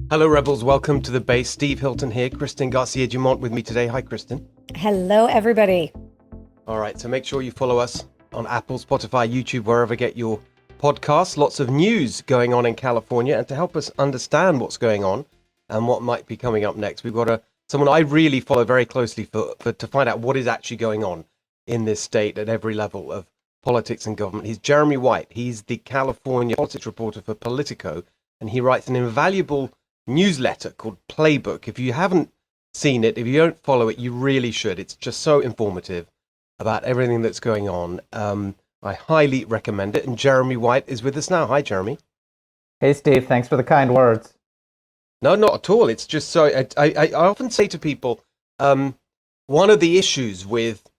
Hello, Rebels. Welcome to the base. Steve Hilton here. Kristen Garcia-Dumont with me today. Hi, Kristen. Hello, everybody. All right, so make sure you follow us on Apple, Spotify, YouTube, wherever you get your podcasts. Lots of news going on in California. And to help us understand what's going on and what might be coming up next, we've got someone I really follow very closely to find out what is actually going on in this state at every level of politics and government. He's Jeremy White. He's the California politics reporter for Politico, and he writes an invaluable newsletter called Playbook. If you haven't seen it, if you don't follow it, you really should. It's just so informative about everything that's going on. I highly recommend it. And Jeremy White is with us now. Hi, Jeremy. Hey, Steve. Thanks for the kind words. No, not at all. It's just so I often say to people, one of the issues with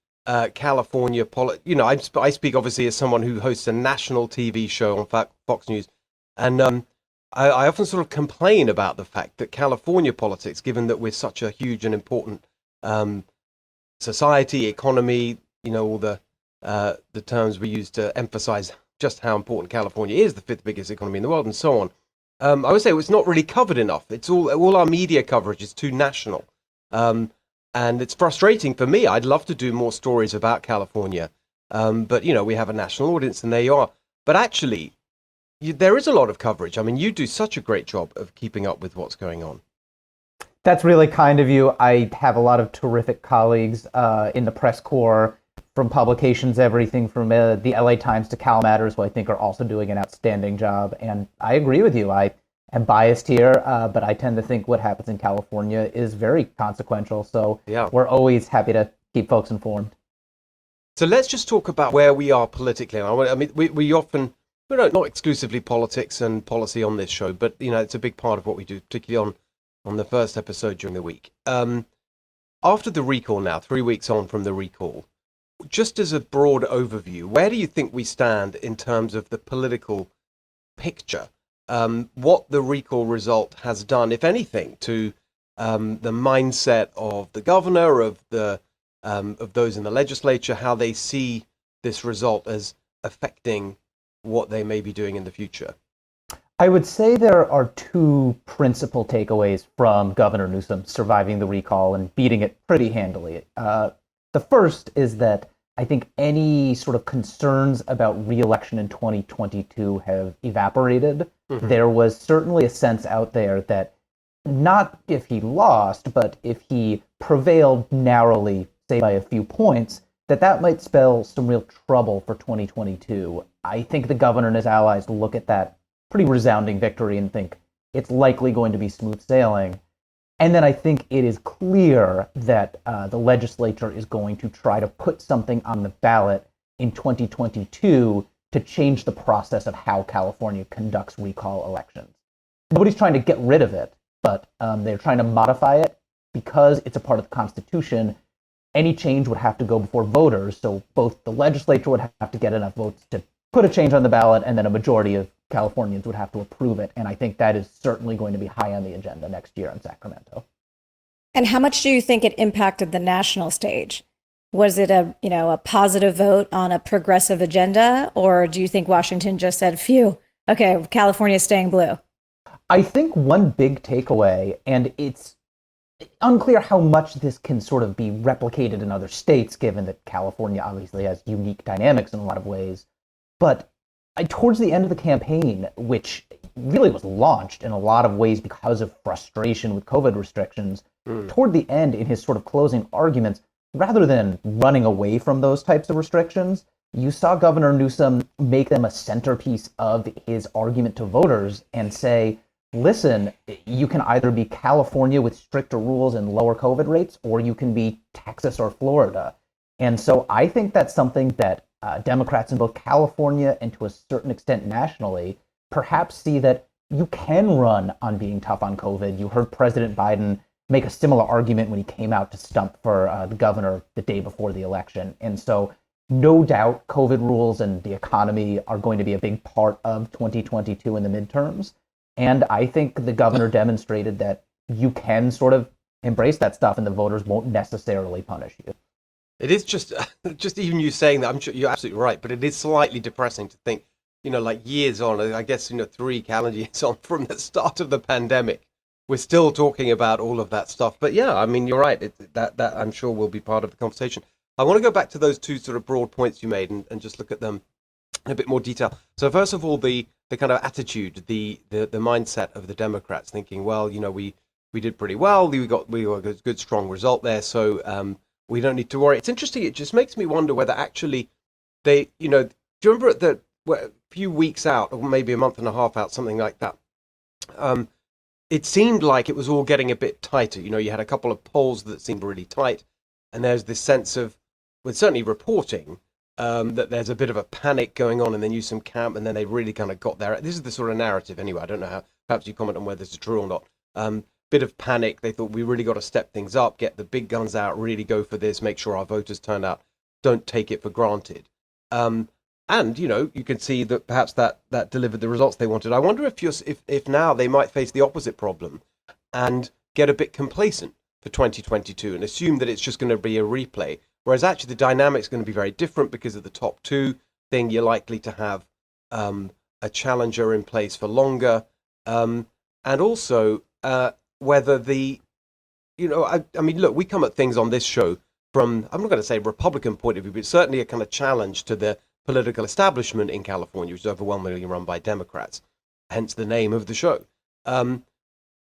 California I speak obviously as someone who hosts a national TV show on Fox News, and I often sort of complain about the fact that California politics, given that we're such a huge and important society, economy, all the terms we use to emphasize just how important California is, the fifth biggest economy in the world, and so on. I would say it's not really covered enough. It's all our media coverage is too national, and it's frustrating for me. I'd love to do more stories about California, but we have a national audience, and there you are. But actually, there is a lot of coverage. I mean, you do such a great job of keeping up with what's going on. That's really kind of you. I have a lot of terrific colleagues in the press corps, from publications, everything from the LA Times to Cal Matters, who I think are also doing an outstanding job. And I agree with you. I am biased here, but I tend to think what happens in California is very consequential. So yeah, we're always happy to keep folks informed. So let's just talk about where we are politically. I mean, we often... not exclusively politics and policy on this show, but it's a big part of what we do, particularly on the first episode during the week. After the recall now, 3 weeks on from the recall, just as a broad overview, where do you think we stand in terms of the political picture? What the recall result has done, if anything, to the mindset of the governor, of those in the legislature, how they see this result as affecting what they may be doing in the future? I would say there are two principal takeaways from Governor Newsom surviving the recall and beating it pretty handily. The first is that I think any sort of concerns about re-election in 2022 have evaporated. Mm-hmm. There was certainly a sense out there that not if he lost, but if he prevailed narrowly, say by a few points, that might spell some real trouble for 2022. I think the governor and his allies look at that pretty resounding victory and think it's likely going to be smooth sailing. And then I think it is clear that the legislature is going to try to put something on the ballot in 2022 to change the process of how California conducts recall elections. Nobody's trying to get rid of it, but they're trying to modify it because it's a part of the Constitution. Any change would have to go before voters, so both the legislature would have to get enough votes to put a change on the ballot, and then a majority of Californians would have to approve it. And I think that is certainly going to be high on the agenda next year in Sacramento. And how much do you think it impacted the national stage? Was it a positive vote on a progressive agenda, or do you think Washington just said, phew, okay, California's staying blue? I think one big takeaway, and it's unclear how much this can sort of be replicated in other states, given that California obviously has unique dynamics in a lot of ways. But towards the end of the campaign, which really was launched in a lot of ways because of frustration with COVID restrictions, toward the end, in his sort of closing arguments, rather than running away from those types of restrictions, you saw Governor Newsom make them a centerpiece of his argument to voters and say, listen, you can either be California with stricter rules and lower COVID rates, or you can be Texas or Florida. And so I think that's something that Democrats in both California and to a certain extent nationally perhaps see, that you can run on being tough on COVID. You heard President Biden make a similar argument when he came out to stump for the governor the day before the election. And so no doubt COVID rules and the economy are going to be a big part of 2022 in the midterms. And I think the governor demonstrated that you can sort of embrace that stuff and the voters won't necessarily punish you. It is just even you saying that, I'm sure you're absolutely right, but it is slightly depressing to think, like years on, I guess, 3 calendar years on from the start of the pandemic, we're still talking about all of that stuff. But yeah, I mean, you're right. That I'm sure will be part of the conversation. I want to go back to those two sort of broad points you made and just look at them in a bit more detail. So first of all, the kind of attitude, the mindset of the Democrats, thinking, well, we did pretty well. We got a good strong result there, so we don't need to worry. It's interesting. It just makes me wonder whether actually they, do you remember a few weeks out, or maybe a month and a half out, something like that? It seemed like it was all getting a bit tighter. You had a couple of polls that seemed really tight, and there's this sense of, well, certainly reporting, that there's a bit of a panic going on in the Newsom camp, and then they really kind of got there. This is the sort of narrative anyway. I don't know how, perhaps you comment on whether this is true or not. Bit of panic. They thought we really got to step things up, get the big guns out, really go for this, make sure our voters turn out, don't take it for granted. And you can see that perhaps that delivered the results they wanted. I wonder if now they might face the opposite problem and get a bit complacent for 2022 and assume that it's just going to be a replay, whereas actually the dynamic's going to be very different because of the top two thing. You're likely to have a challenger in place for longer, and also whether I mean, look, we come at things on this show from, I'm not going to say Republican point of view, but certainly a kind of challenge to the political establishment in California, which is overwhelmingly run by Democrats, hence the name of the show.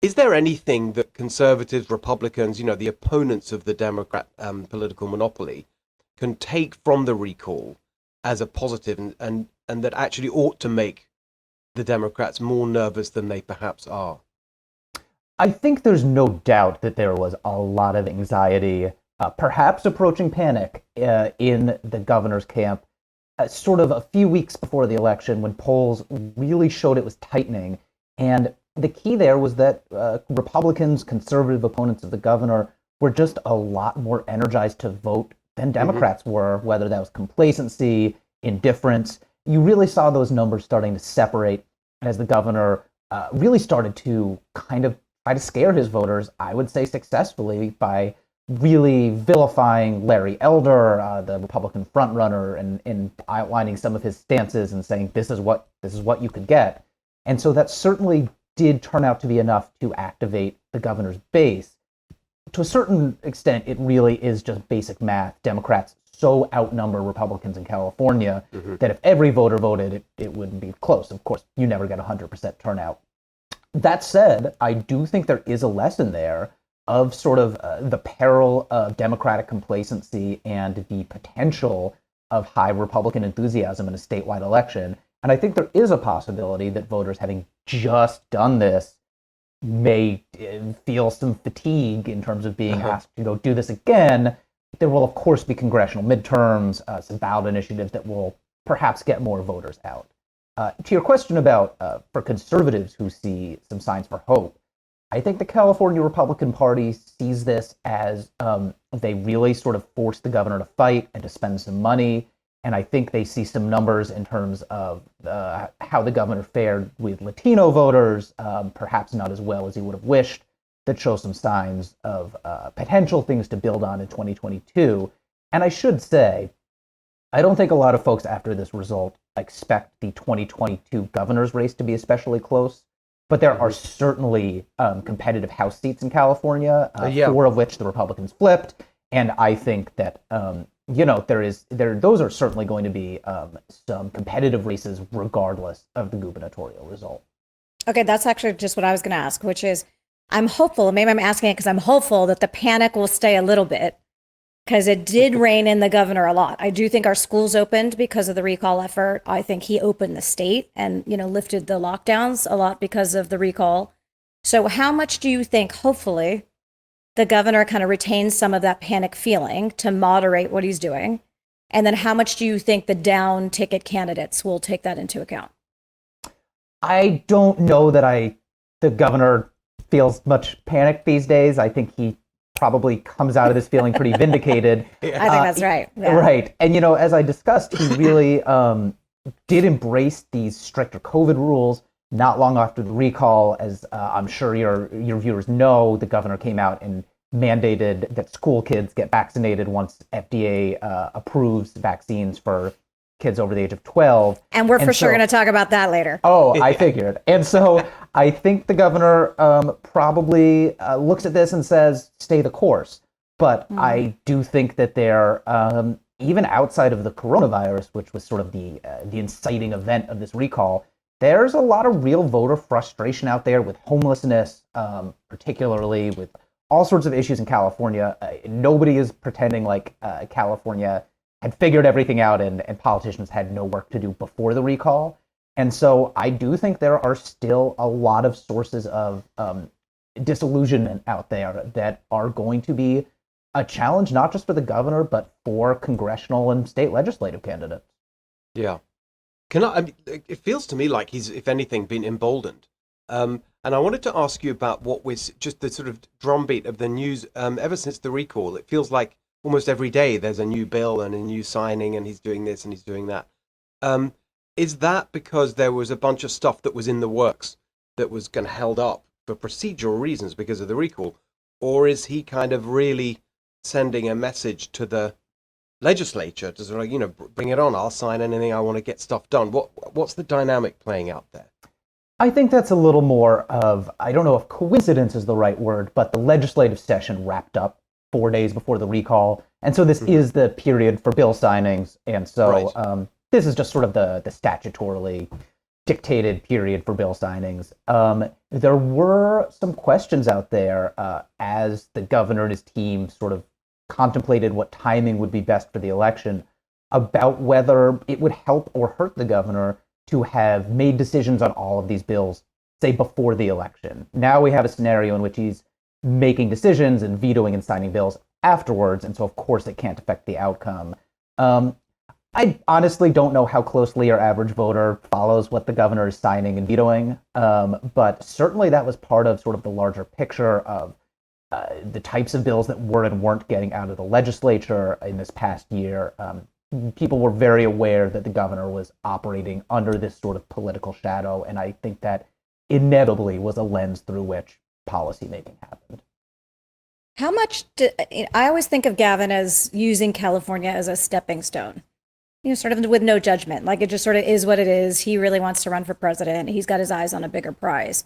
Is there anything that conservatives, Republicans, the opponents of the Democrat political monopoly can take from the recall as a positive and that actually ought to make the Democrats more nervous than they perhaps are? I think there's no doubt that there was a lot of anxiety, perhaps approaching panic, in the governor's camp, sort of a few weeks before the election when polls really showed it was tightening. And the key there was that Republicans, conservative opponents of the governor, were just a lot more energized to vote than Democrats were, whether that was complacency, indifference. You really saw those numbers starting to separate as the governor really started to kind of try to scare his voters, I would say successfully, by really vilifying Larry Elder, the Republican frontrunner, and outlining some of his stances and saying this is what you could get. And so that certainly did turn out to be enough to activate the governor's base. To a certain extent, it really is just basic math. Democrats so outnumber Republicans in California that if every voter voted, it wouldn't be close. Of course, you never get 100% turnout. That said, I do think there is a lesson there of sort of the peril of Democratic complacency and the potential of high Republican enthusiasm in a statewide election. And I think there is a possibility that voters, having just done this, may feel some fatigue in terms of being asked to do this again. There will, of course, be congressional midterms, some ballot initiatives that will perhaps get more voters out. To your question about for conservatives who see some signs for hope, I think the California Republican Party sees this as they really sort of forced the governor to fight and to spend some money. And I think they see some numbers in terms of how the governor fared with Latino voters, perhaps not as well as he would have wished, that show some signs of potential things to build on in 2022. And I should say, I don't think a lot of folks after this result expect the 2022 governor's race to be especially close. But there are certainly competitive House seats in California, 4 of which the Republicans flipped. And I think that those are certainly going to be some competitive races regardless of the gubernatorial result. Okay, that's actually just what I was going to ask, which is I'm hopeful, maybe I'm asking it because I'm hopeful that the panic will stay a little bit, because it did rein in the governor a lot. I do think our schools opened because of the recall effort. I think he opened the state and, lifted the lockdowns a lot because of the recall. So how much do you think, hopefully, the governor kind of retains some of that panic feeling to moderate what he's doing? And then how much do you think the down ticket candidates will take that into account? I don't know that the governor feels much panic these days. I think he probably comes out of this feeling pretty vindicated. I think that's right. Yeah. Right. And, as I discussed, he really did embrace these stricter COVID rules not long after the recall. As I'm sure your viewers know, the governor came out and mandated that school kids get vaccinated once FDA approves vaccines for kids over the age of 12. And we're for sure going to talk about that later. Oh, I figured. And so I think the governor probably looks at this and says, stay the course. But I do think that they're, even outside of the coronavirus, which was sort of the inciting event of this recall, there's a lot of real voter frustration out there with homelessness, particularly with all sorts of issues in California. Nobody is pretending like California had figured everything out and politicians had no work to do before the recall. And so I do think there are still a lot of sources of disillusionment out there that are going to be a challenge, not just for the governor, but for congressional and state legislative candidates. Yeah. It feels to me like he's, if anything, been emboldened. And I wanted to ask you about what was just the sort of drumbeat of the news ever since the recall. It feels like almost every day there's a new bill and a new signing, and he's doing this and he's doing that. Is that because there was a bunch of stuff that was in the works that was kind of held up for procedural reasons because of the recall? Or is he kind of really sending a message to the legislature to sort of, bring it on, I'll sign anything, I want to get stuff done? What's the dynamic playing out there? I think that's a little more of, I don't know if coincidence is the right word, but the legislative session wrapped up 4 days before the recall. And so this is the period for bill signings. And so this is just sort of the statutorily dictated period for bill signings. There were some questions out there as the governor and his team sort of contemplated what timing would be best for the election about whether it would help or hurt the governor to have made decisions on all of these bills, say, before the election. Now we have a scenario in which he's making decisions and vetoing and signing bills afterwards, and so of course it can't affect the outcome. I honestly don't know how closely our average voter follows what the governor is signing and vetoing, but certainly that was part of sort of the larger picture of the types of bills that were and weren't getting out of the legislature in this past year. People were very aware that the governor was operating under this sort of political shadow, and I think that inevitably was a lens through which policymaking happened. How much I always think of Gavin as using California as a stepping stone, sort of with no judgment. Like, it just sort of is what it is. He really wants to run for president. He's got his eyes on a bigger prize.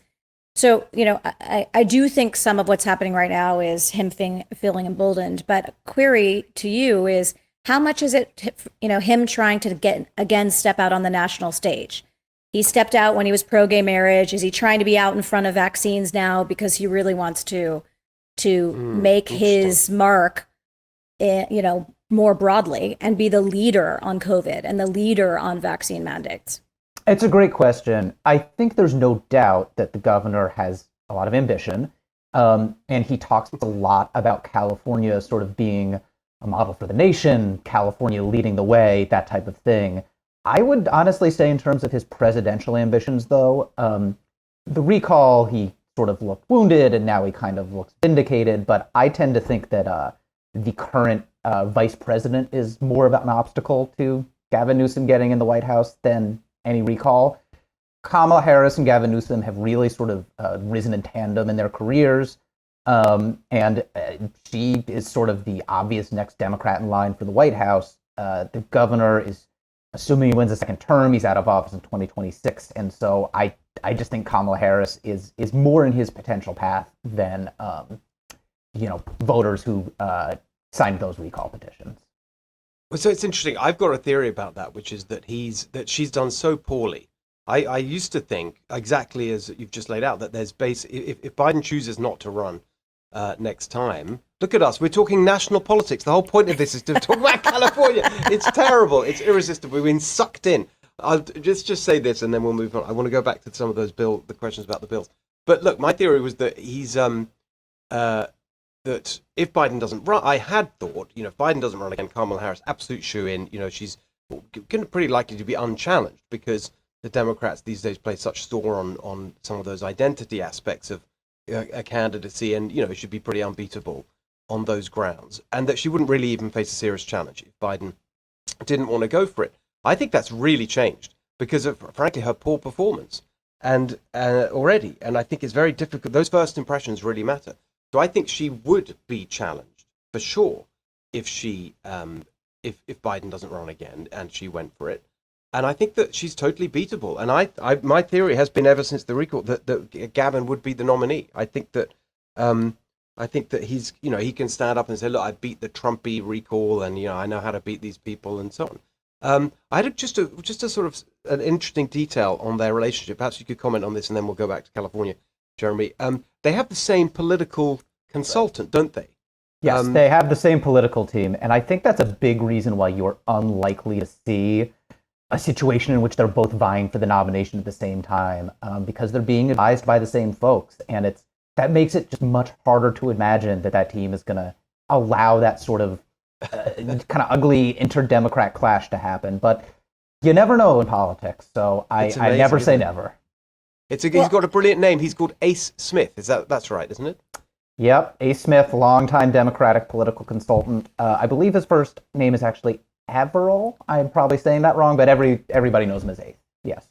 So, I do think some of what's happening right now is him feeling emboldened. But query to you is, how much is it, him trying to step out on the national stage? He stepped out when he was pro-gay marriage. Is he trying to be out in front of vaccines now because he really wants to make his mark, more broadly and be the leader on COVID and the leader on vaccine mandates? It's a great question. I think there's no doubt that the governor has a lot of ambition, and he talks a lot about California sort of being a model for the nation, California leading the way, that type of thing. I would honestly say in terms of his presidential ambitions, though, the recall, he sort of looked wounded and now he kind of looks vindicated, but I tend to think that the current vice president is more of an obstacle to Gavin Newsom getting in the White House than any recall. Kamala Harris and Gavin Newsom have really sort of risen in tandem in their careers. And she is sort of the obvious next Democrat in line for the White House. The governor is, assuming he wins a second term, he's out of office in 2026. And so I just think Kamala Harris is more in his potential path than, voters who signed those recall petitions. Well, so it's interesting. I've got a theory about that, which is that she's done so poorly. I used to think, exactly as you've just laid out, that there's if Biden chooses not to run next time, look at us, we're talking national politics. The whole point of this is to talk about California. It's terrible. It's irresistible. We've been sucked in. I'll just say this and then we'll move on. I want to go back to some of those the questions about the bills. But look, my theory was that he's that if Biden doesn't run, I had thought, if Biden doesn't run again, Kamala Harris, absolute shoe-in, she's pretty likely to be unchallenged because the Democrats these days play such store on some of those identity aspects of a candidacy, and it should be pretty unbeatable on those grounds, and that she wouldn't really even face a serious challenge if Biden didn't want to go for it. I think that's really changed because of, frankly, her poor performance and already, and I think it's very difficult. Those first impressions really matter. So I think she would be challenged for sure if she if Biden doesn't run again, and she went for it. And I think that she's totally beatable. And my theory has been ever since the recall that Gavin would be the nominee. I think that he's, he can stand up and say, look, I beat the Trumpy recall, and I know how to beat these people, and so on. I had just a sort of an interesting detail on their relationship. Perhaps you could comment on this, and then we'll go back to California, Jeremy. They have the same political consultant, don't they? Yes, they have the same political team, and I think that's a big reason why you're unlikely to see a situation in which they're both vying for the nomination at the same time, because they're being advised by the same folks, and that makes it just much harder to imagine that team is going to allow that sort of kind of ugly inter-Democrat clash to happen. But you never know in politics, so I never say never. He's got a brilliant name. He's called Ace Smith. That's right, isn't it? Yep, Ace Smith, longtime Democratic political consultant. I believe his first name is actually Averill. I'm probably saying that wrong, but everybody knows him as Ace. Yes.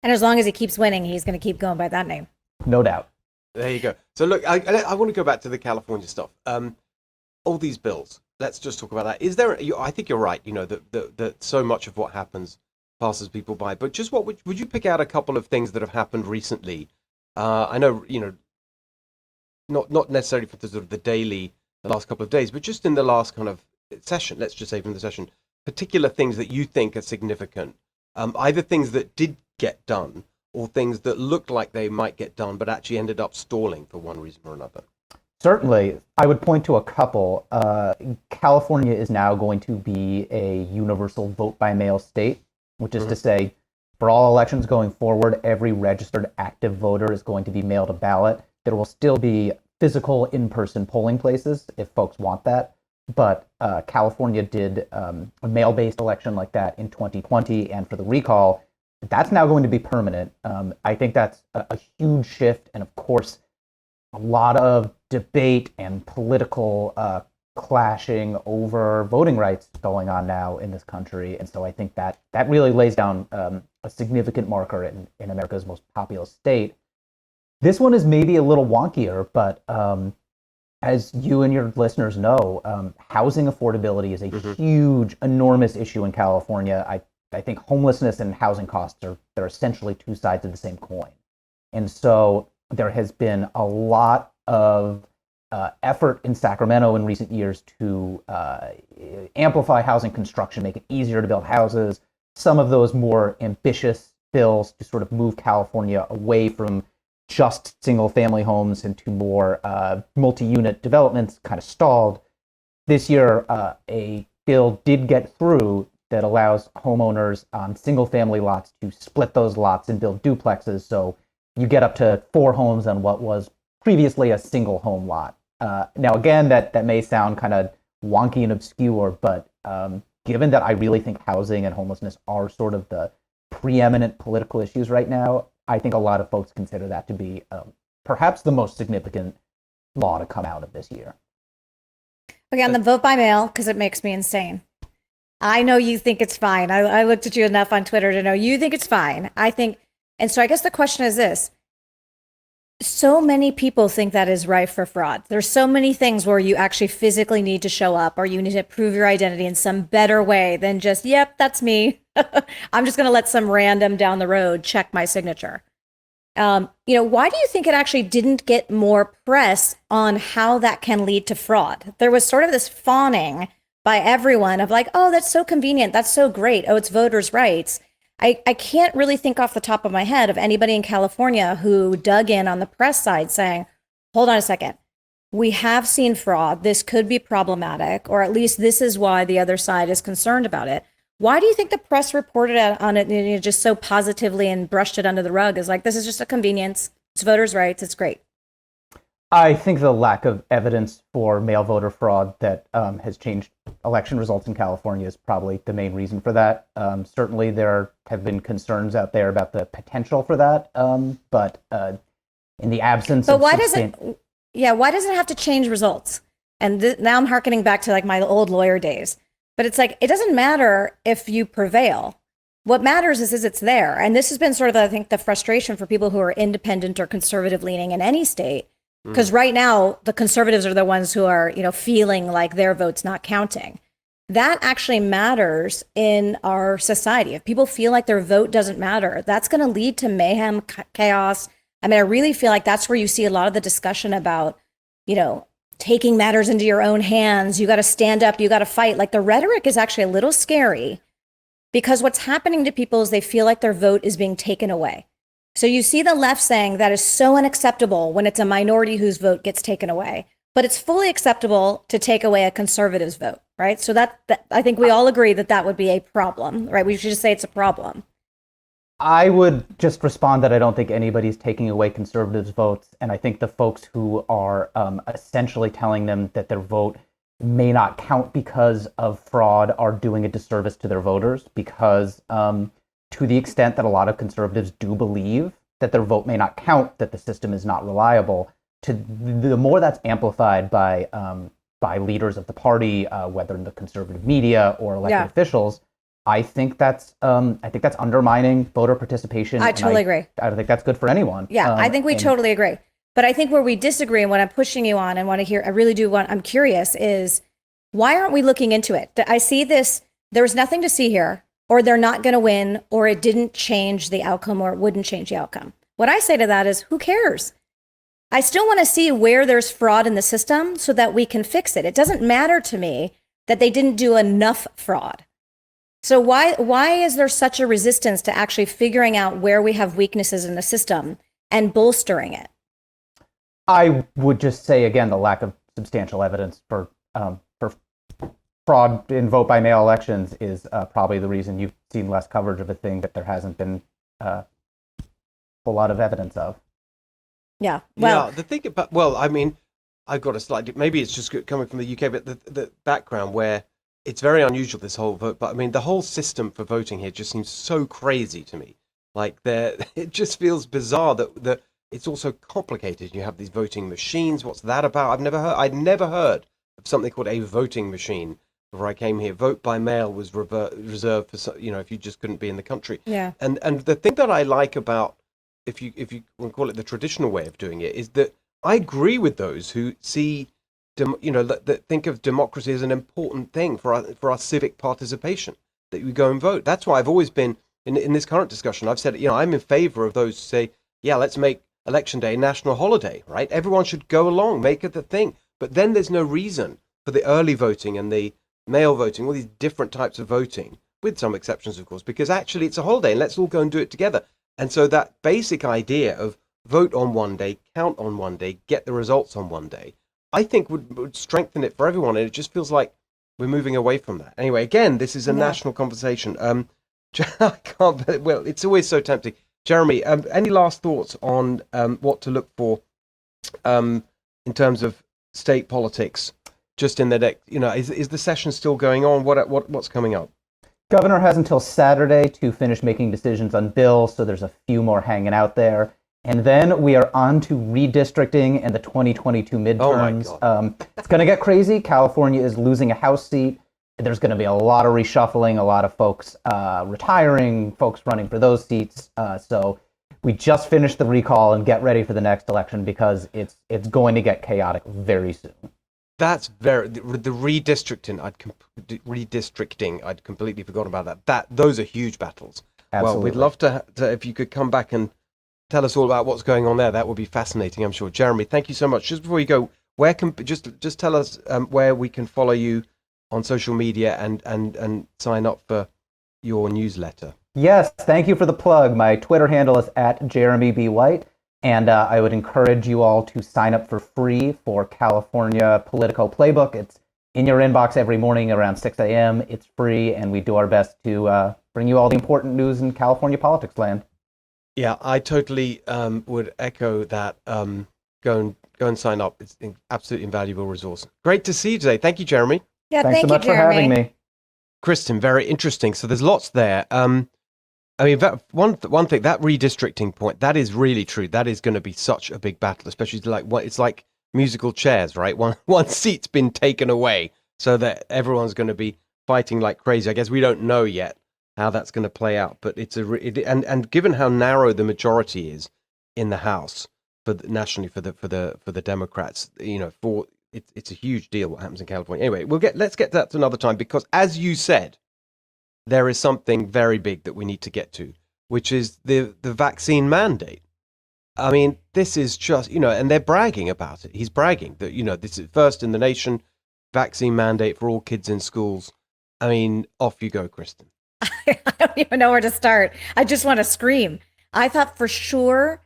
And as long as he keeps winning, he's going to keep going by that name. No doubt. There you go. So look, I want to go back to the California stuff. All these bills. Let's just talk about that. Is there? I think you're right. That so much of what happens passes people by. But just would you pick out a couple of things that have happened recently? I know not necessarily for the sort of the last couple of days, but just in the last kind of session. Let's just say from the session, particular things that you think are significant, either things that did get done or things that looked like they might get done but actually ended up stalling for one reason or another. Certainly. I would point to a couple. California is now going to be a universal vote-by-mail state, which is to say, for all elections going forward, every registered active voter is going to be mailed a ballot. There will still be physical in-person polling places if folks want that, but California did a mail-based election like that in 2020, and for the recall, that's now going to be permanent. I think that's a huge shift, and of course, a lot of debate and political clashing over voting rights going on now in this country, and so I think that really lays down a significant marker in America's most populous state. This one is maybe a little wonkier, but as you and your listeners know, housing affordability is a huge, enormous issue in California. I think homelessness and housing costs they're essentially two sides of the same coin. And so there has been a lot of effort in Sacramento in recent years to amplify housing construction, make it easier to build houses. Some of those more ambitious bills to sort of move California away from just single-family homes into more multi-unit developments kind of stalled. This year, a bill did get through that allows homeowners on single-family lots to split those lots and build duplexes, so you get up to 4 homes on what was previously a single home lot. Now, again, that may sound kind of wonky and obscure, but given that I really think housing and homelessness are sort of the preeminent political issues right now, I think a lot of folks consider that to be perhaps the most significant law to come out of this year. Okay, on the vote by mail, because it makes me insane. I know you think it's fine. I looked at you enough on Twitter to know you think it's fine. And so I guess the question is this. So many people think that is rife for fraud. There's so many things where you actually physically need to show up or you need to prove your identity in some better way than just, yep, that's me. I'm just going to let some random down the road check my signature. Why do you think it actually didn't get more press on how that can lead to fraud? There was sort of this fawning by everyone of like, oh, that's so convenient. That's so great. Oh, it's voters' rights. I can't really think off the top of my head of anybody in California who dug in on the press side saying, hold on a second. We have seen fraud. This could be problematic, or at least this is why the other side is concerned about it. Why do you think the press reported on it just so positively and brushed it under the rug as like, this is just a convenience. It's voters' rights. It's great. I think the lack of evidence for mail voter fraud that has changed election results in California is probably the main reason for that. Certainly, there have been concerns out there about the potential for that, but in the absence but of... why does it have to change results? And now I'm hearkening back to like my old lawyer days. But it's like, it doesn't matter if you prevail. What matters is it's there. And this has been sort of, I think, the frustration for people who are independent or conservative leaning in any state. Because right now, the conservatives are the ones who are, feeling like their vote's not counting. that actually matters in our society. If people feel like their vote doesn't matter, that's going to lead to mayhem, chaos. I mean, I really feel like that's where you see a lot of the discussion about, taking matters into your own hands. You got to stand up. You got to fight. Like, the rhetoric is actually a little scary because what's happening to people is they feel like their vote is being taken away. So you see the left saying that is so unacceptable when it's a minority whose vote gets taken away, but it's fully acceptable to take away a conservative's vote, right? So that I think we all agree that would be a problem, right? We should just say it's a problem. I would just respond that I don't think anybody's taking away conservatives' votes, and I think the folks who are essentially telling them that their vote may not count because of fraud are doing a disservice to their voters, because to the extent that a lot of conservatives do believe that their vote may not count, that the system is not reliable, the more that's amplified by leaders of the party, whether in the conservative media or elected officials, I think that's undermining voter participation. I totally agree. I don't think that's good for anyone. Yeah, I think we totally agree. But I think where we disagree and what I'm pushing you on and want to hear, I'm curious is why aren't we looking into it? I see this, there's nothing to see here, or they're not going to win, or it didn't change the outcome, or it wouldn't change the outcome. What I say to that is, who cares? I still want to see where there's fraud in the system so that we can fix it. It doesn't matter to me that they didn't do enough fraud. So why is there such a resistance to actually figuring out where we have weaknesses in the system and bolstering it? I would just say, again, the lack of substantial evidence for fraud in vote by mail elections is probably the reason you've seen less coverage of a thing that there hasn't been a whole lot of evidence of. Yeah. Well, yeah, the thing about, I mean, I've got a slight, maybe it's just coming from the UK, but the background where it's very unusual, this whole vote. But I mean, the whole system for voting here just seems so crazy to me. Like, it just feels bizarre that it's also complicated. You have these voting machines. What's that about? I'd never heard of something called a voting machine before I came here. Vote by mail was reserved for, if you just couldn't be in the country. Yeah. And the thing that I like about, if you want to call it the traditional way of doing it, is that I agree with those who see, that think of democracy as an important thing for our civic participation, that we go and vote. That's why I've always been, in this current discussion, I've said, I'm in favor of those who say, yeah, let's make Election Day a national holiday, right? Everyone should go along, make it the thing. But then there's no reason for the early voting and the mail voting, all these different types of voting, with some exceptions, of course, because actually it's a holiday and let's all go and do it together. And so that basic idea of vote on one day, count on one day, get the results on one day, I think would strengthen it for everyone. And it just feels like we're moving away from that. Anyway, again, this is a national conversation. I can't, well, it's always so tempting. Jeremy, any last thoughts on what to look for in terms of state politics just in the next, is the session still going on? What's coming up? Governor has until Saturday to finish making decisions on bills, so there's a few more hanging out there. And then we are on to redistricting and the 2022 midterms. Oh my God. It's going to get crazy. California is losing a House seat. There's going to be a lot of reshuffling, a lot of folks retiring, folks running for those seats. So we just finished the recall and get ready for the next election because it's going to get chaotic very soon. That's the redistricting. I'd completely forgotten about that. Those are huge battles. Absolutely. Well, we'd love to if you could come back and tell us all about what's going on there. That would be fascinating, I'm sure. Jeremy, thank you so much. Just before you go, where can just tell us where we can follow you on social media and sign up for your newsletter? Yes, thank you for the plug. My Twitter handle is @JeremyBWhite, and I would encourage you all to sign up for free for California Politico Playbook. It's in your inbox every morning around 6 a.m. It's free, and we do our best to bring you all the important news in California politics land. Yeah, I totally would echo that. Go and sign up. It's an absolutely invaluable resource. Great to see you today. Thank you, Jeremy. Yeah, Thanks so much for having me. Kristen, very interesting. So there's lots there. I mean, one thing, that redistricting point, that is really true. That is going to be such a big battle, especially it's like musical chairs, right? One seat's been taken away, so that everyone's going to be fighting like crazy. I guess we don't know yet how that's going to play out, but and given how narrow the majority is in the House nationally for the Democrats, it's a huge deal what happens in California. Anyway, let's get to that another time, because as you said, there is something very big that we need to get to, which is the vaccine mandate. I mean, this is just, and they're bragging about it. He's bragging that, this is first in the nation, vaccine mandate for all kids in schools. I mean, off you go, Kristen. I don't even know where to start. I just want to scream. I thought for sure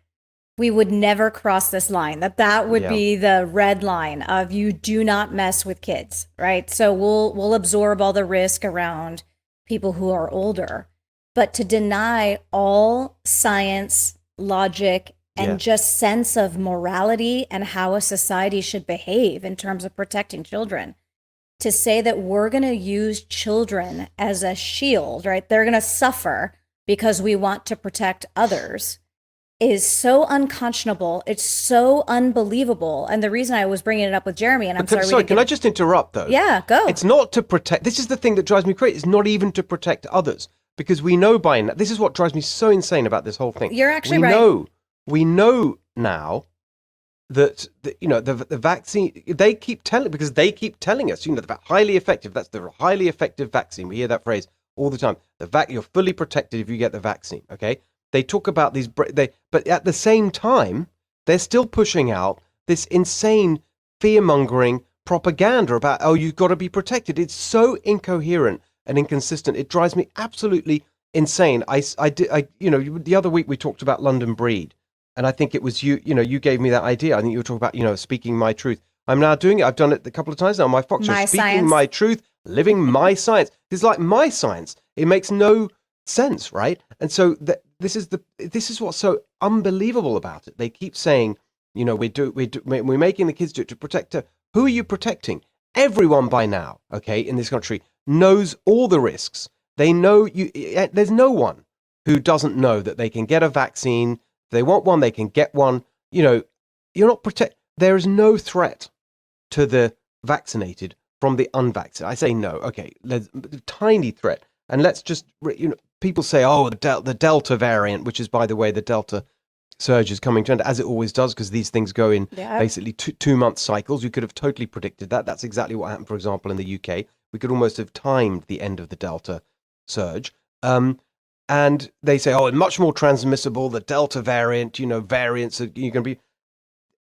we would never cross this line, that would be the red line of you do not mess with kids, right? So we'll absorb all the risk around people who are older, but to deny all science, logic, and just sense of morality and how a society should behave in terms of protecting children, to say that we're going to use children as a shield, right? They're going to suffer because we want to protect others, is so unconscionable. It's so unbelievable. And the reason I was bringing it up with Jeremy, and I'm sorry. Can I just interrupt though? Yeah, go. It's not to protect. This is the thing that drives me crazy. It's not even to protect others, because we know by now. This is what drives me so insane about this whole thing. You're actually right. We know now that the vaccine, they keep telling us, the highly effective. That's the highly effective vaccine. We hear that phrase all the time. You're fully protected if you get the vaccine. Okay. They talk about these, but at the same time, they're still pushing out this insane fear-mongering propaganda about, oh, you've got to be protected. It's so incoherent and inconsistent. It drives me absolutely insane. The other week we talked about London Breed, and I think it was you gave me that idea. I think you were talking about, speaking my truth. I'm now doing it. I've done it a couple of times now on my Fox show. Speaking science. My truth, living my science. It's like my science. It makes no sense, right? And so this is what's so unbelievable about it. They keep saying, we're making the kids do it to protect her. Who are you protecting? Everyone by now, okay, in this country knows all the risks. They know there's no one who doesn't know that they can get a vaccine. If they want one, they can get one. You're not there is no threat to the vaccinated from the unvaccinated. I say no. Okay, there's a tiny threat. And let's just, people say, oh, the Delta variant, which is, by the way, the Delta surge is coming to an end, as it always does, because these things go in basically 2-month cycles. You could have totally predicted that. That's exactly what happened, for example, in the UK. We could almost have timed the end of the Delta surge. And they say, oh, it's much more transmissible, the Delta variant, variants are going to be.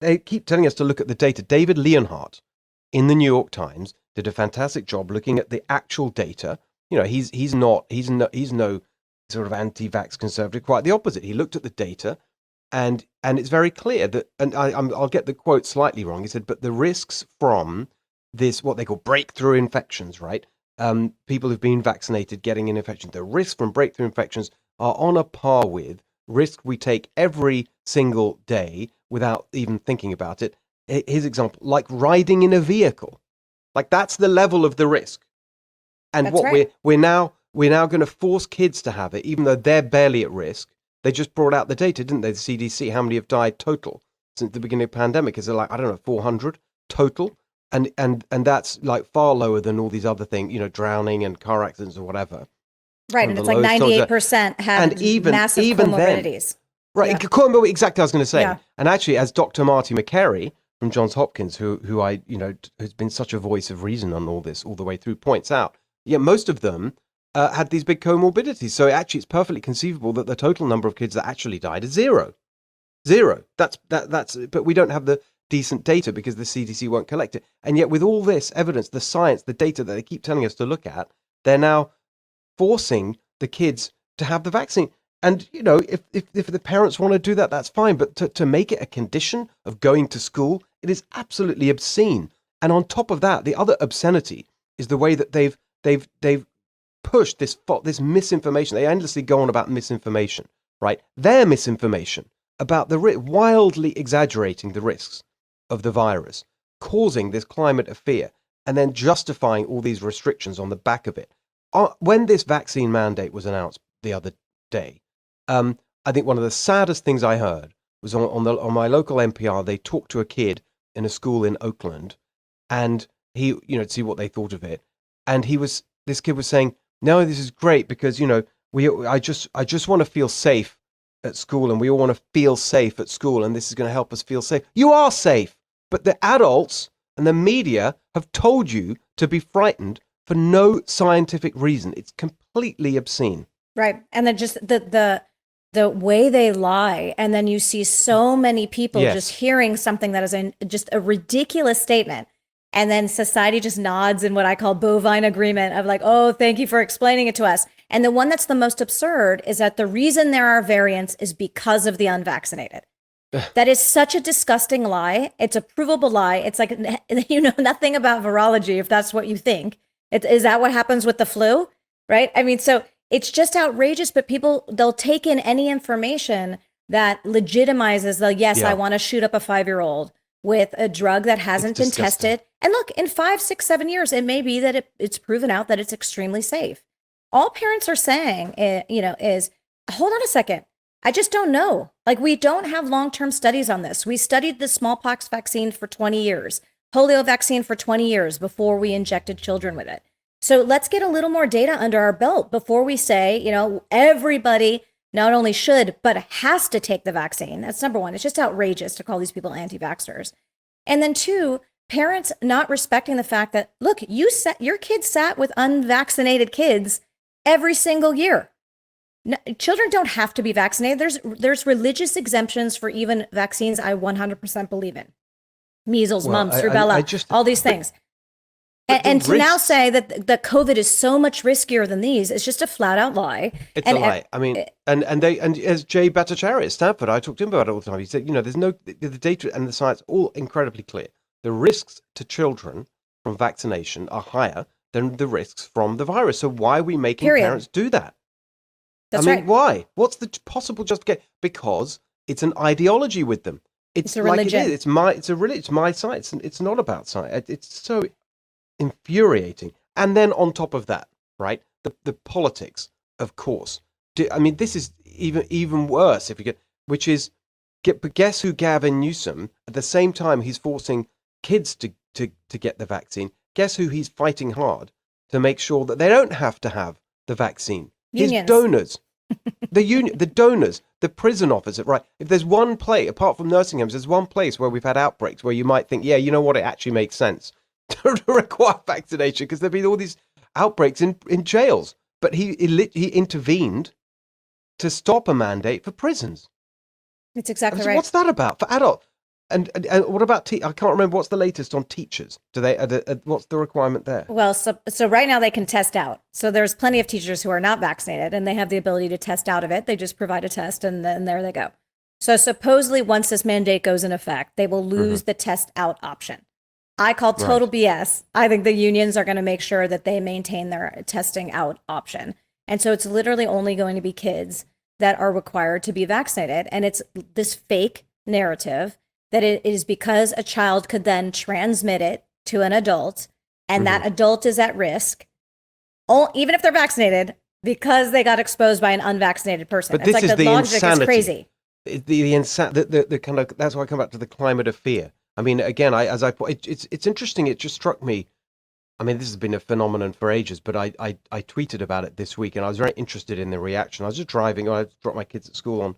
They keep telling us to look at the data. David Leonhardt in the New York Times did a fantastic job looking at the actual data. He's no sort of anti-vax conservative. Quite the opposite. He looked at the data, and it's very clear that. And I'll get the quote slightly wrong. He said, but the risks from this, what they call breakthrough infections, right? People who've been vaccinated getting an infection. The risks from breakthrough infections are on a par with risk we take every single day without even thinking about it. His example, like riding in a vehicle, like that's the level of the risk. And that's what right. we're now going to force kids to have it, even though they're barely at risk. They just brought out the data, didn't they? The CDC, how many have died total since the beginning of the pandemic? Is it like, I don't know, 400 total? And that's like far lower than all these other things, drowning and car accidents or whatever. Right, and it's like 98% have massive comorbidities. Right, yeah. Exactly, I was going to say. Yeah. And actually, as Dr. Marty McCary from Johns Hopkins, who I, who's been such a voice of reason on all this all the way through, points out, most of them had these big comorbidities. So actually, it's perfectly conceivable that the total number of kids that actually died is zero. That's. But we don't have the decent data because the CDC won't collect it. And yet, with all this evidence, the science, the data that they keep telling us to look at, they're now forcing the kids to have the vaccine. And if the parents want to do that, that's fine. But to make it a condition of going to school, it is absolutely obscene. And on top of that, the other obscenity is the way that they've pushed this misinformation. They endlessly go on about misinformation, right? Their misinformation about wildly exaggerating the risks of the virus, causing this climate of fear, and then justifying all these restrictions on the back of it. When this vaccine mandate was announced the other day, I think one of the saddest things I heard was on my local NPR. They talked to a kid in a school in Oakland, and he, to see what they thought of it. And this kid was saying, no, this is great because, I just want to feel safe at school, and we all want to feel safe at school, and this is going to help us feel safe. You are safe, but the adults And the media have told you to be frightened for no scientific reason. It's completely obscene. Right. And then just the way they lie, and then you see so many people Yes. just hearing something that is just a ridiculous statement, and then society just nods in what I call bovine agreement of like, oh, thank you for explaining it to us. And the one that's the most absurd is that the reason there are variants is because of the unvaccinated. That is such a disgusting lie. It's a provable lie. It's like, you know nothing about virology if that's what you think. Is that what happens with the flu? Right? I mean, so it's just outrageous, but people, they'll take in any information that legitimizes the, yes, Yeah. I want to shoot up a 5-year-old with a drug that hasn't been disgusting. tested. And look, in 5, 6, 7 years, it may be that it's proven out that it's extremely safe. All parents are saying, is hold on a second. I just don't know. Like, we don't have long-term studies on this. We studied the smallpox vaccine for 20 years, polio vaccine for 20 years before we injected children with it. So let's get a little more data under our belt before we say, everybody not only should, but has to take the vaccine. That's number one. It's just outrageous to call these people anti-vaxxers. And then 2, parents not respecting the fact that, look, your kids sat with unvaccinated kids every single year. No, children don't have to be vaccinated. There's religious exemptions for even vaccines I 100% believe in. Measles, mumps, rubella, all these things. And to now say that the COVID is so much riskier than these is just a flat out lie. It's a lie. I mean, and as Jay Bhattacharya at Stanford, I talked to him about it all the time. He said, there's the data and the science all incredibly clear. The risks to children from vaccination are higher than the risks from the virus. So why are we making parents do that? That's right. Right. Why? What's the possible justification? Because it's an ideology with them. It's a like religion. it is. It's my science. It's not about science. It's so infuriating. And then on top of that, right, the politics, of course. This is even worse if you get, which is, but guess who Gavin Newsom, at the same time he's forcing kids to get the vaccine, guess who he's fighting hard to make sure that they don't have to have the vaccine? Unions. His donors. The donors, the prison officer, right? If there's one place, apart from nursing homes, there's one place where we've had outbreaks where you might think, yeah, you know what, it actually makes sense to require vaccination because there've been all these outbreaks in jails. But he intervened to stop a mandate for prisons. It's exactly right. What's that about for adults? And what about I can't remember what's the latest on teachers. Do they? What's the requirement there? Well, so right now they can test out. So there's plenty of teachers who are not vaccinated, and they have the ability to test out of it. They just provide a test, and then there they go. So supposedly, once this mandate goes in effect, they will lose the test out option. I call total BS. I think the unions are going to make sure that they maintain their testing out option, and so it's literally only going to be kids that are required to be vaccinated, and it's this fake narrative that it is because a child could then transmit it to an adult, and that adult is at risk, even if they're vaccinated, because they got exposed by an unvaccinated person. But this is the logic insanity. is crazy. The kind of, that's why I come back to the climate of fear. I mean, again, it's interesting. It just struck me. I mean, this has been a phenomenon for ages, but I tweeted about it this week, and I was very interested in the reaction. I was just driving. I dropped my kids at school on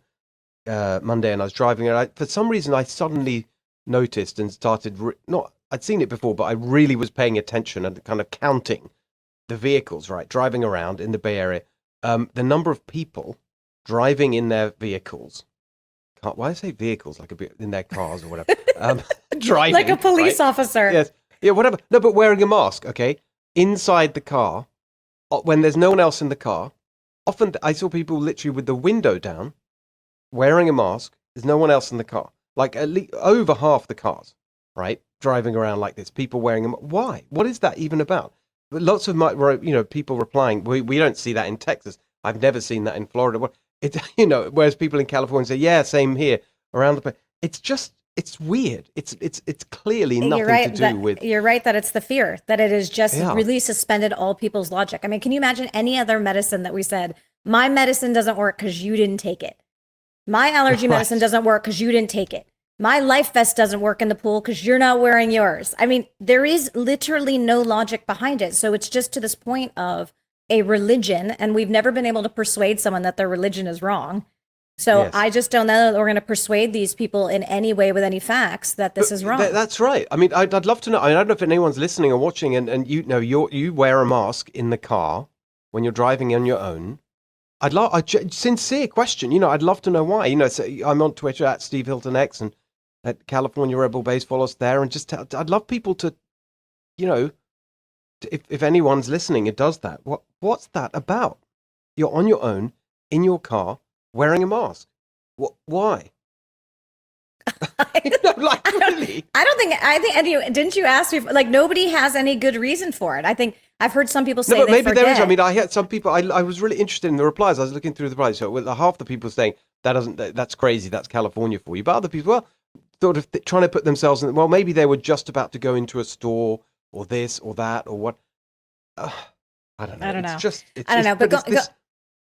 Monday, and I was driving, and for some reason I suddenly noticed and started I'd seen it before, but I really was paying attention and kind of counting the vehicles, right, driving around in the Bay Area, the number of people driving in their vehicles. Why I say vehicles, like in their cars or whatever, driving like a police officer. Yes, yeah, whatever. No, but wearing a mask, okay, inside the car when there's no one else in the car. Often I saw people literally with the window down, wearing a mask. There's no one else in the car. Like at least over half the cars, right, driving around like this. People wearing them. Why? What is that even about? But lots of people replying. We don't see that in Texas. I've never seen that in Florida. Whereas people in California say, yeah, same here around the place. It's weird. It's clearly nothing to do with. You're right that it's the fear that it is just really suspended all people's logic. I mean, can you imagine any other medicine that we said, my medicine doesn't work because you didn't take it. My allergy medicine doesn't work because you didn't take it. My life vest doesn't work in the pool because you're not wearing yours. I mean, there is literally no logic behind it. So it's just to this point of a religion, and we've never been able to persuade someone that their religion is wrong. So Yes. I just don't know that we're going to persuade these people in any way with any facts that this is wrong. That's right. I mean, I'd love to know. I don't know if anyone's listening or watching, and you know, you wear a mask in the car when you're driving on your own. Sincere question. You know, I'd love to know why. You know, so I'm on Twitter at Steve Hilton X and at California Rebel Base. Follow us there, and I'd love people to, you know, if anyone's listening, it does that. What's that about? You're on your own in your car wearing a mask. Why? You know, like, really? I think, and didn't you ask me, like, nobody has any good reason for it. I think I've heard some people say No, but they maybe there is. I forget. mean, I had some people. I was really interested in the replies. I was looking through the replies. So half the people saying that's crazy. That's California for you. But other people, well, sort of trying to put themselves in. Well, maybe they were just about to go into a store or this or that or what. I don't know. I don't know. I don't know.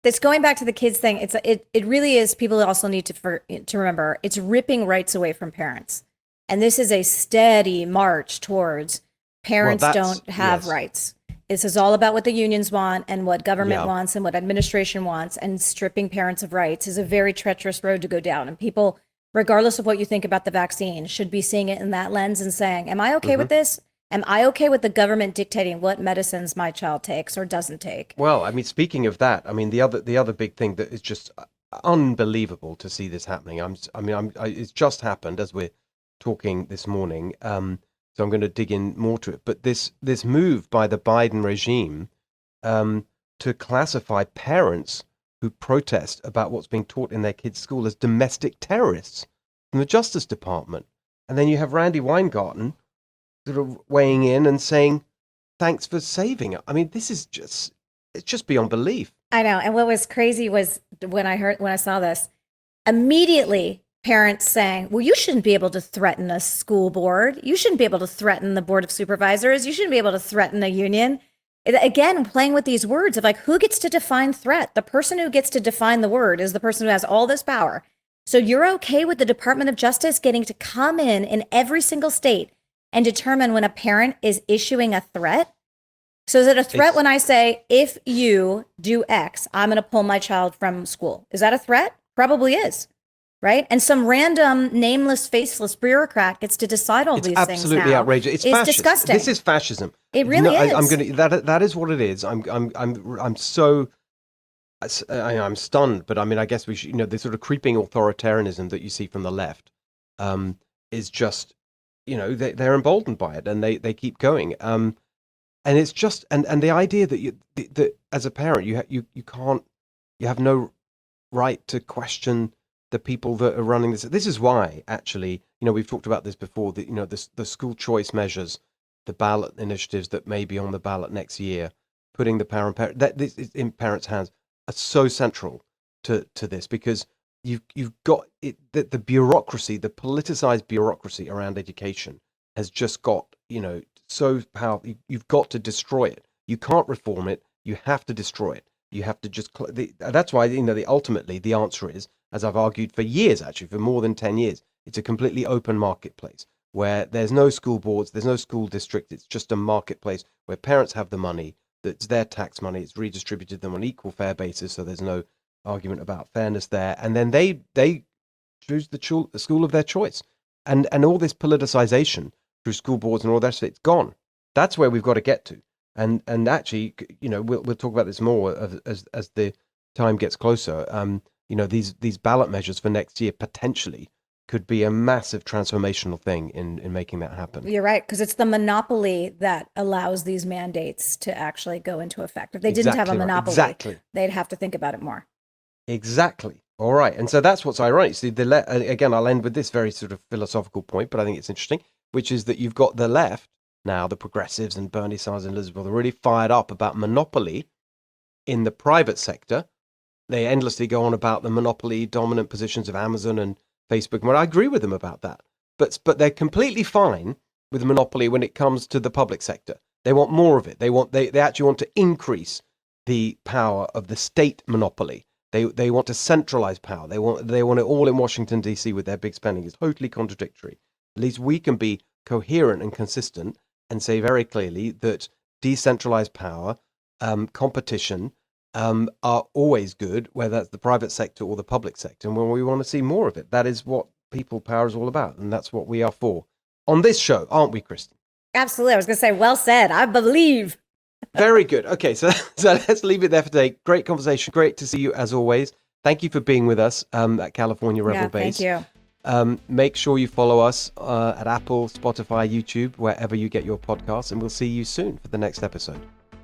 But it's going back to the kids thing. It really is. People also need to remember it's ripping rights away from parents, and this is a steady march towards parents don't have rights. This is all about what the unions want and what government wants and what administration wants, and stripping parents of rights is a very treacherous road to go down. And people, regardless of what you think about the vaccine, should be seeing it in that lens and saying, am I okay with this? Am I okay with the government dictating what medicines my child takes or doesn't take? Well, I mean, speaking of that, I mean, the other big thing that is just unbelievable to see this happening. It's just happened as we're talking this morning. So I'm going to dig in more to it. But this move by the Biden regime to classify parents who protest about what's being taught in their kids' school as domestic terrorists from the Justice Department. And then you have Randy Weingarten sort of weighing in and saying, thanks for saving it. I mean, it's just beyond belief. I know. And what was crazy was when I saw this, immediately parents saying, well, you shouldn't be able to threaten a school board. You shouldn't be able to threaten the board of supervisors. You shouldn't be able to threaten a union. Again, playing with these words of like, who gets to define threat? The person who gets to define the word is the person who has all this power. So you're okay with the Department of Justice getting to come in every single state and determine when a parent is issuing a threat? So is it a threat when I say, if you do X, I'm going to pull my child from school? Is that a threat? Probably is, right? And some random, nameless, faceless bureaucrat gets to decide all these things now. It's absolutely outrageous. It's fascist. Disgusting. This is fascism. It really is. That is what it is. I'm stunned, but I mean, I guess we should, the sort of creeping authoritarianism that you see from the left is just, they're emboldened by it and they keep going. And it's just, and the idea that that as a parent, you have no right to question the people that are running this. This is why, actually, we've talked about this before, the school choice measures, the ballot initiatives that may be on the ballot next year, putting the power in parents' hands are so central to this, because you've got it, the bureaucracy, the politicized bureaucracy around education has just got, so powerful. You've got to destroy it. You can't reform it. You have to destroy it. You have to just, that's why, ultimately the answer is, as I've argued for years, actually, for more than 10 years, it's a completely open marketplace where there's no school boards, there's no school district. It's just a marketplace where parents have the money, that's their tax money. It's redistributed them on equal fair basis. So there's no argument about fairness there. And then they choose the school of their choice. And all this politicization through school boards and all that stuff, it's gone. That's where we've got to get to. And actually, we'll talk about this more as the time gets closer. These ballot measures for next year potentially could be a massive transformational thing in making that happen. You're right, because it's the monopoly that allows these mandates to actually go into effect. If they didn't have a monopoly, they'd have to think about it more. Exactly. All right. And so that's what's ironic. See, again, I'll end with this very sort of philosophical point, but I think it's interesting, which is that you've got the left now, the progressives and Bernie Sanders and Elizabeth are really fired up about monopoly in the private sector. They endlessly go on about the monopoly dominant positions of Amazon and Facebook. Well, I agree with them about that. But they're completely fine with monopoly when it comes to the public sector. They want more of it. They actually want to increase the power of the state monopoly. They want to centralize power. They want it all in Washington, D.C. with their big spending. It's totally contradictory. At least we can be coherent and consistent and say very clearly that decentralized power, competition, are always good, whether that's the private sector or the public sector. And when we want to see more of it, that is what people power is all about. And that's what we are for on this show, aren't we, Kristen? Absolutely. I was going to say, well said. I believe. Very good. Okay, so let's leave it there for today. Great conversation. Great to see you as always. Thank you for being with us at California Rebel Base. Thank you. Make sure you follow us at Apple, Spotify, YouTube, wherever you get your podcasts, and we'll see you soon for the next episode.